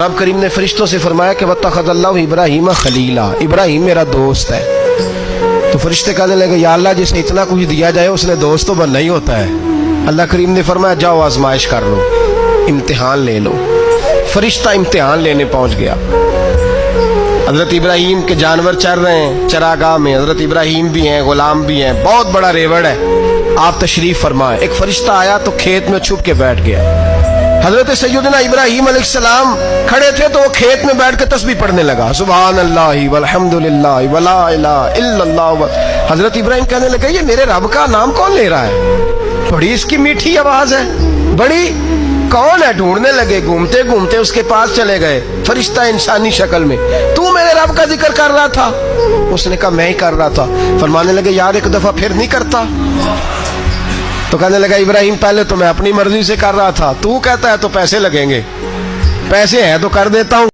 रब करीम ने फरिश्तों से फरमाया कि वत्तखज़ल्लाहु इब्राहीम खलीला, इब्राहीम मेरा दोस्त है। तो फरिश्ते कहने लगे या अल्लाह जिसे इतना कुछ दिया जाए उसने दोस्त तो बनना ही होता है। अल्लाह करीम ने फरमाया जाओ आजमाइश कर लो, इम्तिहान ले लो। फरिश्ता इम्तिहान लेने पहुंच गया। हजरत इब्राहीम के जानवर चर रहे हैं चरागाह में, हजरत इब्राहीम भी हैं, गुलाम भी हैं, बहुत बड़ा रेवड़ है। आप तशरीफ फरमाए। एक फरिश्ता आया तो खेत में छुप के बैठ गया। हजरत सैयदना इब्राहीम अलैहिस्सलाम खड़े थे तो वो खेत में बैठ के तस्बीह पढ़ने लगा, सुभान अल्लाह वल्हम्दुलिल्लाह वला इलाहा इल्लल्लाह। हजरत इब्राहीम कहने लगे ये मेरे रब का नाम कौन ले रहा है, बड़ी इसकी मीठी आवाज है, बड़ी कौन है। ढूंढने लगे, घूमते घूमते उसके पास चले गए। फरिश्ता इंसानी शक्ल में, तू मेरे रब का जिक्र कर रहा था? उसने कहा मैं ही कर रहा था। फरमाने लगे यार एक दफा फिर नहीं करता? तो कहने लगा इब्राहीम पहले तो मैं अपनी मर्जी से कर रहा था, तू कहता है तो पैसे लगेंगे, पैसे हैं तो कर देता हूं।